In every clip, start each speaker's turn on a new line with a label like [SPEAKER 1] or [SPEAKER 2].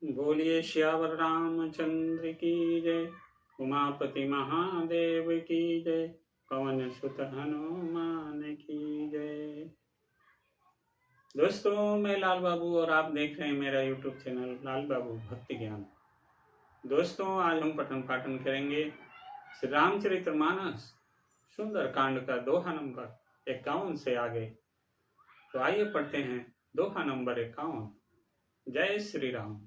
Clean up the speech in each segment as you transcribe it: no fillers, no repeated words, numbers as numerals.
[SPEAKER 1] बोलिए श्यावर रामचंद्र की जय। उमापति महादेव की जय। पवन सुत हनुमान की जय। दोस्तों, मैं लाल बाबू और आप देख रहे हैं मेरा यूट्यूब चैनल लाल बाबू भक्ति ज्ञान। दोस्तों, आज हम पठन पाठन करेंगे श्री रामचरितमानस सुंदर कांड का दोहा नंबर 51 से आगे। तो आइए पढ़ते हैं दोहा नंबर 51। जय श्री राम।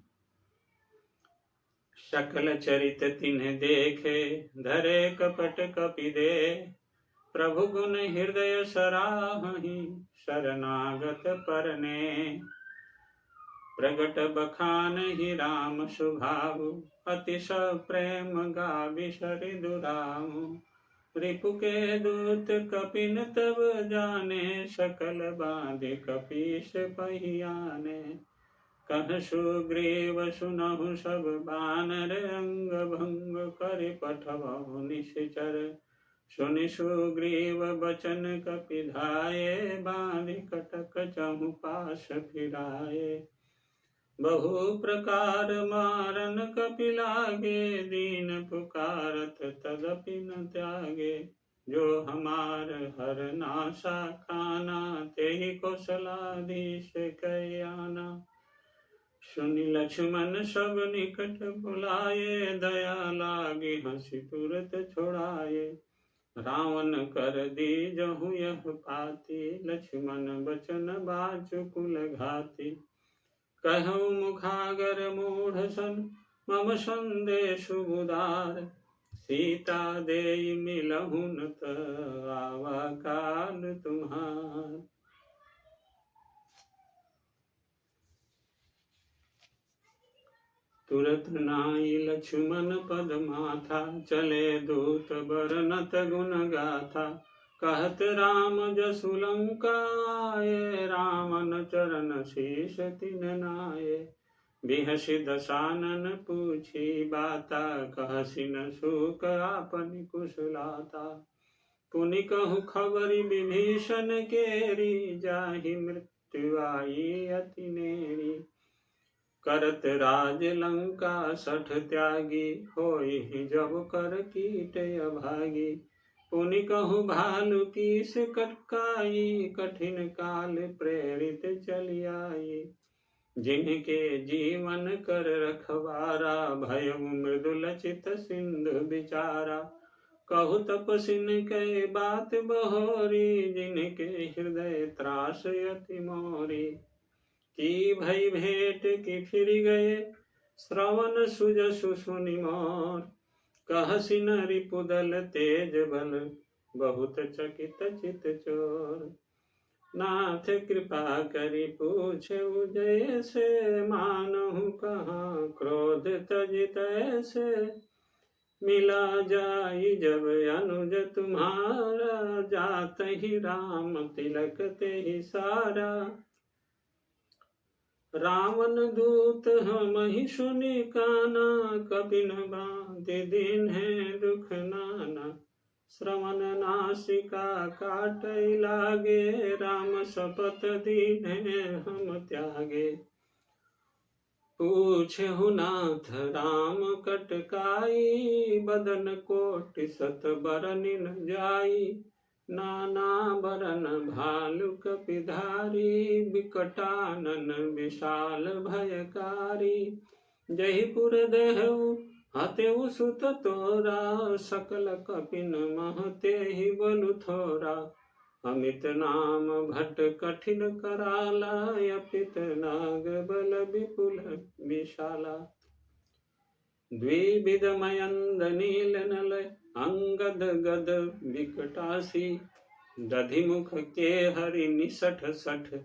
[SPEAKER 1] सकल चरित तिन्ह देखे, धरे कपट कपि दे। प्रभु गुण हृदय सराहि, शरणागत परने। प्रगट बखानहि राम सुभावु, अतिश प्रेम गावि सरिदुराऊ। रिपु के दूत कपिन तब जाने, सकल बाधि कपीस पहियाने। कह सुग्रीव सुनहु सब बानर, अंग भंग कर पठबहु निश्चर। सुनि सुग्रीव बचन कपि धाये, बाँधि कटक चहु पास फिराये। बहु प्रकार मारन कपि लागे, दीन पुकारत तदपि न त्यागे। जो हमार हर नासा खाना, तेहि कौशलाधीश कहि आना। सुनि लक्ष्मण सब निकट बुलाए, दया लागी हंसी तुरत छुड़ाए। रावण कर दीजहु यह पाती, लक्ष्मण बचन बाजु कुल घाती। कहु मुखागर मूढ़ सन, मम संदेशु उदार। सीता देई मिलहु न त, आवा काल तुम्हार। तुरत नाई लक्ष्मण पद माथा, चले दूत बरनत गुण गाथा। कहत राम जसु लंका आए, रावण चरण शीश तिन नाये। बिहसि दशानन पूछी बाता, कहसि न सुख आपन कुशलाता। पुनि कहु खबरि विभीषण केरी, जाहि मृत्यु आई अति नेरी। करत राज लंका सठ त्यागी, होई जब कर कीट अभागी। पुनि कहु भालु कीस कटकाई, कठिन काल प्रेरित चली आई। जिनके जीवन कर रखवारा, भयउ मृदुल चित सिंधु बिचारा। कहु तपसिन कै बात बहोरी, जिनके हृदय त्रास अति मोरी। की भई भेंट की फिर गए, श्रवण सुजसु सुनि मोर। कहसि न रिपुदल तेज बल, बहुत चकित चित चोर। नाथ कृपा करि पूछउ जैसे, मानहु कहाँ क्रोध तजि तैसे। मिला जाई जब अनुज तुम्हारा, जातहि राम तिलक तेहि सारा। रावण दूत हमहि सुनि काना, कपिन बाँधि दीन्हे दुख नाना। श्रवण नासिका काटइ लागे, राम शपथ दीन्हे हम त्यागे। पूछहु नाथ राम कटकाई, बदन कोटि शत बरनिन जाई। नाना बरन भालु कपिधारी, विकटानन विशाल भयकारी। जयपुर देहु हतेउ सुत तोरा, सकल कपिन मह तेहि बलु थोरा। अमित नाम भट कठिन कराला, अपित नाग बल विपुल विशाला। द्विविध मयंद नील नल, अंगद गद विकटासी। दधिमुख के हरि निसठ सठ,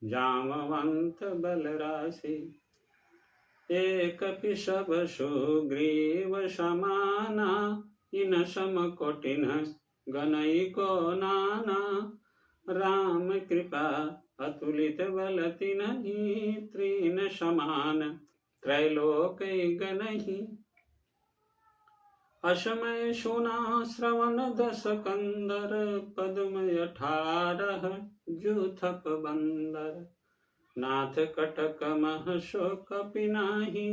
[SPEAKER 1] जामवंत बल राशि। एक सब सुग्रीव समाना, इन सम कोटिन गनई को नाना। राम कृपा अतुलित बल तिन्हि, तृण समान त्रैलोक गनहि। असमय सुना श्रवण दस कंदर, पद्म 18 जूथप बंदर। नाथ कटक मह शोक पिनाही,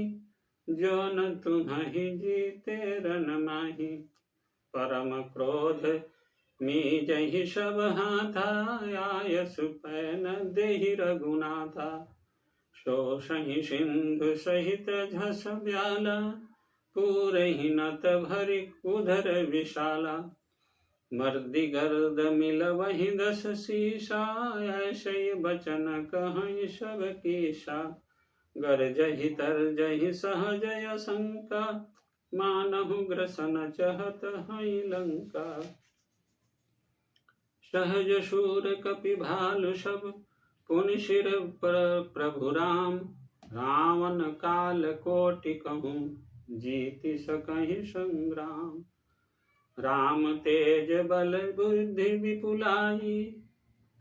[SPEAKER 1] जो न तुम्हि जीते रन माही। परम क्रोध मीजहि सब हाथा, आय सुपैन देहि रघुनाथा। शोषहि सिंधु सहित झस ब्याला, पूरहि नत भरि उधर विशाला। मर्दि गर्द मिल वही दस सीसा, ऐसे बचन कहीं सब कीसा। गरजहि तरजहि सहजय शंका, मानहु ग्रसन चहत हई लंका। सहज शूर कपि भालु सब, पुनि सिर प्रभु राम। रावण काल कोटि कहूँ, जीति सकहि संग्राम। राम तेज बल बुद्धि विपुलाई,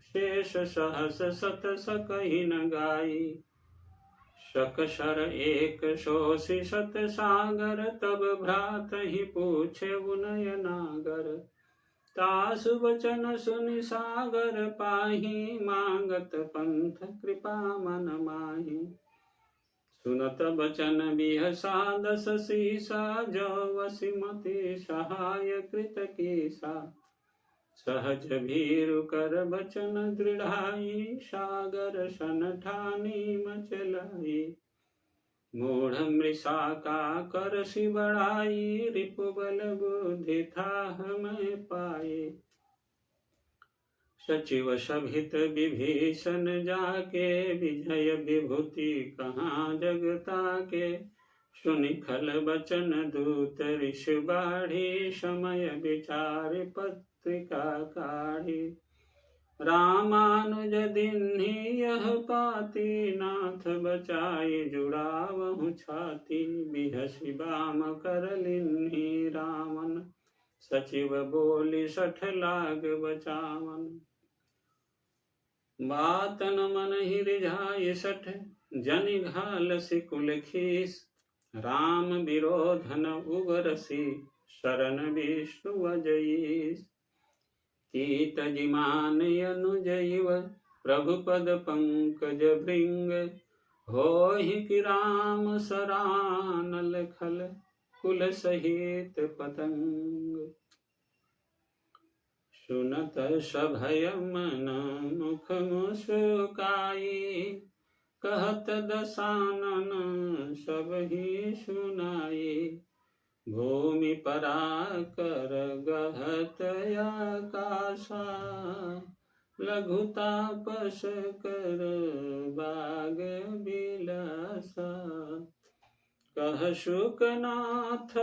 [SPEAKER 1] शेष सहस सत सकहि न गाई। सकसर एक सोषि सत सागर, तब भ्रातहि पूछे उनय नागर। तासु बचन सुनि सागर पाही, मांगत पंथ कृपा मन माही। सुनत बचन बिहसा दस सीसा, जो वसिमति सहाय कृत कीसा। सहज भीरु कर बचन दृढ़ाई, सागर सन ठानी मचलाई। मूढ़ मृषा का करसि बढ़ाई, रिपु बल बुद्धि थाह मैं पाए। सचिव सभित विभीषण जाके, विजय विभूति कहाँ जगता के। सुनि खल बचन दूत ऋष बाढ़ी, समय विचार पत्रिका काढ़ी। रामानुज दिन्हि यह पाती, नाथ बचाई जुड़ावहु छाती। बिहसि बाम कर लिन्हि रावण, सचिव बोली सठ लाग बचावन। बात न मन ही रिझाई सठ, जनि घालसि कुल खीस। राम विरोधन उगरसि, शरण विष्णु अजईस। कीत जिमान अनुजैव, प्रभु पद पंकज भृंग। होहि कि राम सरानल खल, कुल सहित पतंग। सुनत सभय मन मुख मुस्काई, कहत दसानन सबहि सुनाई। भूमि पराकर गहत आकाशा, लघु तापस कर बाग बिलासा। कह शुकनाथ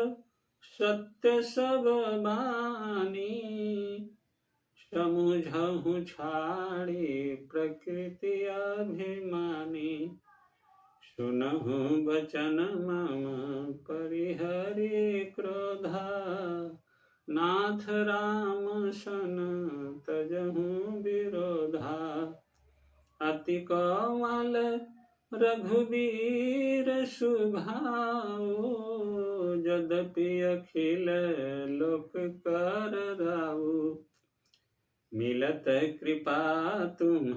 [SPEAKER 1] सत्य सब बानी, समुझहु छाड़ी प्रकृति अभिमानी। सुनहु बचन मम परिहरि क्रोधा, नाथ राम सन तजहु विरोधा। अति कोमल रघुवीर सुभाऊ, यद्यपि अखिल लोक कर राऊ। मिलत कृपा तुम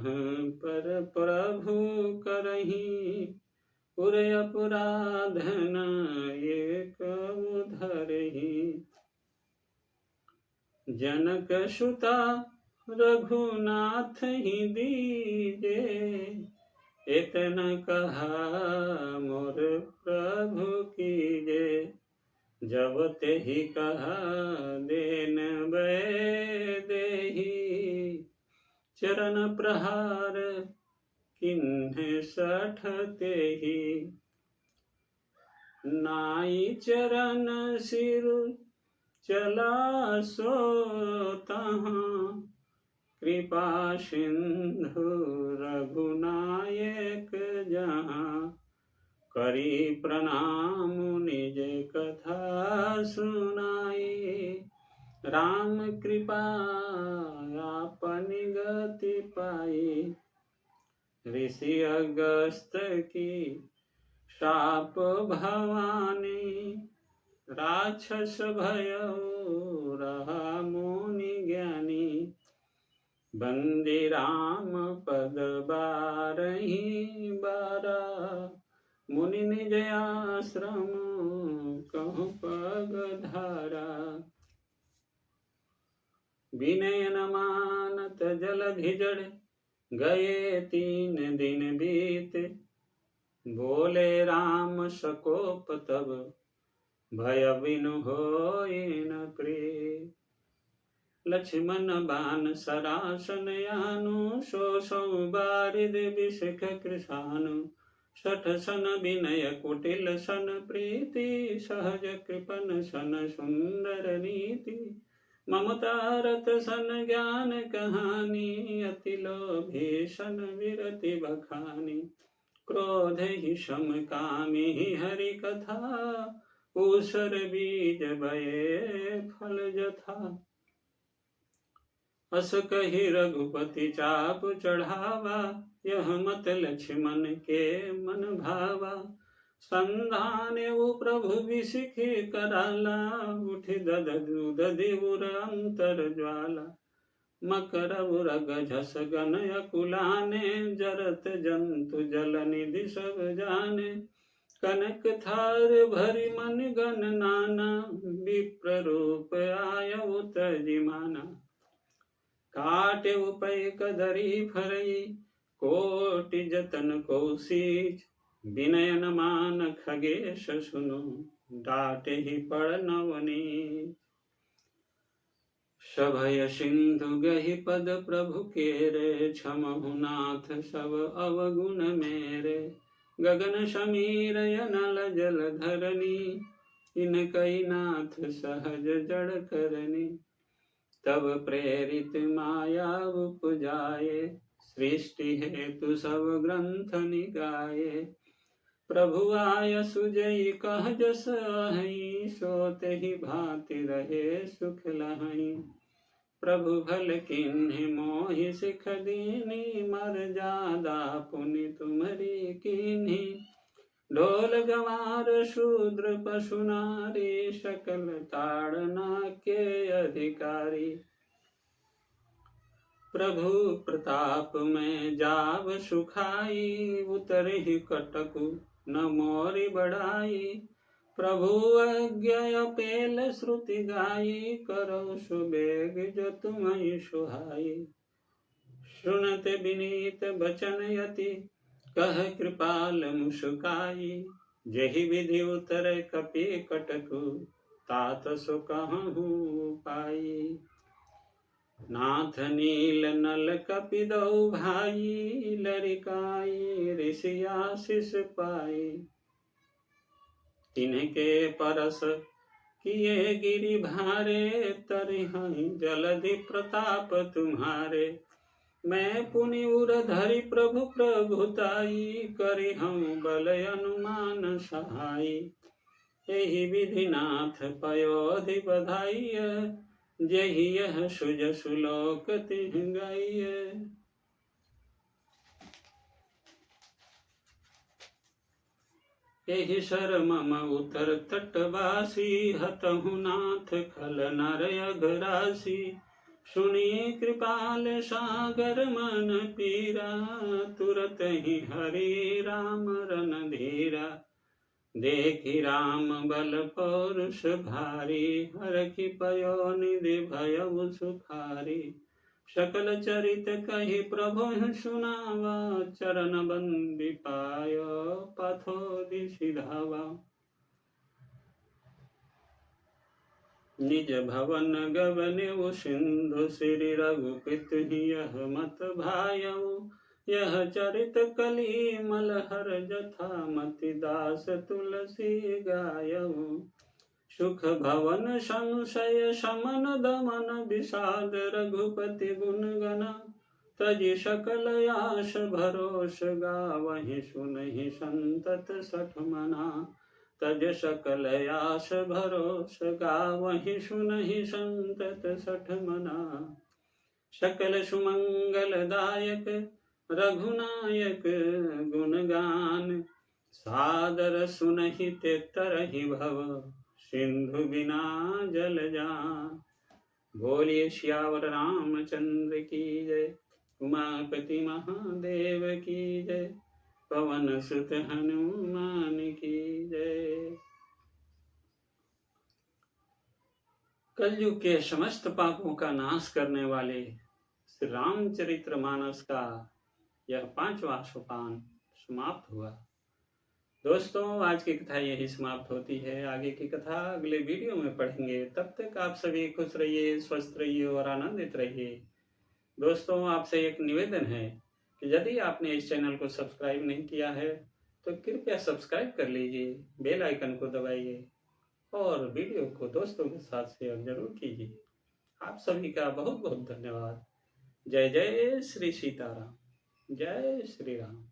[SPEAKER 1] पर प्रभु करही, पुर अपराधन एक उधरही। जनक सुता रघुनाथ ही दीजे, इतना कहा मोर प्रभु कीजे। जब ते ही कहा देन देही, चरण प्रहार किन्हे सठ तेहि। नाई चरण सिर चला सो तहाँ, कृपा सिंधु रघुनायक जहाँ। करी प्रणाम निज कथा सुनाई, राम कृपा आपन गति पाई। ऋषि अगस्त की शाप भवानी, राक्षस भयो रहा मुनि ज्ञानी। बंदी राम पद बारही बारा, मुनि निज आश्रम कहु पग धारा। विनय न मानत जलधि जड़, गए 3 दिन बीत। बोले राम सकोप तब, भय बिनु होय न प्रीत। लक्ष्मण बान सरासन यानु, सो बारिद बिषख कृशानु। 60 सन विनय कुटिल सन प्रीति, सहज कृपन सन सुंदर नीति। ममता रत सन ज्ञान कहानी, अति लोभी सन विरति बखानी। क्रोध ही सम कामी हरि कथा, ऊसर बीज भये फल जथा। अस कहि रघुपति चाप चढ़ावा, यह मत लक्ष्मण के मन भावा। संधाने वो प्रभु विसिख कराला, उठ दधि उर अंतर ज्वाला। मकर उरग झस गन अकुलाने, जरत जंतु जल निधि सब जाने। कनक थार भरी मन गण नाना, विप्र रूप आयउ तजिमाना। काटे उपय कदरी फरई, कोटि जतन कौशीच। विनय न मान खगेश सुनु, डाटे ही पड़ नवनीत। सभय सिंधु गहि पद प्रभु केरे, क्षमहु नाथ सब अवगुण मेरे। गगन समीर अनल जल धरनी, इनकई नाथ सहज जड़ करनी। तब प्रेरित माया उपजाए, सृष्टि हेतु सब ग्रंथ निगाए। प्रभु आय सुजई कह जस अहि, सोते ही भांति रहे सुख लहई। प्रभु भल किन्हि मोहि सिख दीनी, मर जादा पुनि तुम्हरी कीन्ही। ढोल गवार शूद्र पशु नारी, सकल ताड़ना के अधिकारी। प्रभु प्रताप में जाव सुखाई, उतरहि कटकु न मोरि बढ़ाई। प्रभु आज्ञा पेल श्रुति गाई, करो सुबेग जो तुम्हि सुहाई। सुनत विनीत बचन यति, कह कृपाल मुस्काई। जहि विधि उतर कपि कटकु, तात सो कहूँ पाई। नाथ नील नल कपि दो भाई, लरिकाई ऋषि आशीष पाई। तिनके परस किए गिरि भारे, तरिहहि जलधि प्रताप तुम्हारे। मैं पुनि उर धरि प्रभु प्रभुताई, करिहउँ बल अनुमान सहाई। एहि विधि नाथ पयोधि बधाइय, जेहि यह सुजसु लोक तिहि गाइय। एहि सर मम उतर तटवासी, हतहु नाथ खल नर अघरासी। सुनी कृपाल सागर मन पीरा, तुरत ही हरि राम रन धीरा। देखि राम बल पौरुष भारी, हरखि पयो निधि भयउ सुखारी। सकल चरित कहि प्रभु सुनावा, चरण बंदी पायो पथोदि सिधावा। निज भवन गवनेउ सिंधु, श्री रघुपति यह मत भायउ। यह चरित कली मलहर जथा, मति दास तुलसी गायउ। सुख भवन संशय समन दमन, विषाद रघुपति गुण गना। तजि सकल आस भरोस, गावहि सुनहि संतत 60 मना। तज सकल आस भरोस, गावहि सुनहि संतत 60 मना। सकल सुमंगल दायक रघुनायक गुणगान, सादर सुनहि ते तरहि भव, सिंधु बिना जल जान। बोलिए श्यावर रामचंद्र की जय, उमापति महादेव की जय, पवन सुत हनुमान की जय। कलयुग के समस्त पापों का नाश करने वाले श्री रामचरितमानस का यह 5वां सोपान समाप्त हुआ। दोस्तों, आज की कथा यही समाप्त होती है। आगे की कथा अगले वीडियो में पढ़ेंगे। तब तक आप सभी खुश रहिए, स्वस्थ रहिए और आनंदित रहिए। दोस्तों, आपसे एक निवेदन है कि यदि आपने इस चैनल को सब्सक्राइब नहीं किया है तो कृपया सब्सक्राइब कर लीजिए, बेल आइकन को दबाइए और वीडियो को दोस्तों के साथ शेयर जरूर कीजिए। आप सभी का बहुत बहुत धन्यवाद। जय जय श्री सीताराम, जय श्री राम।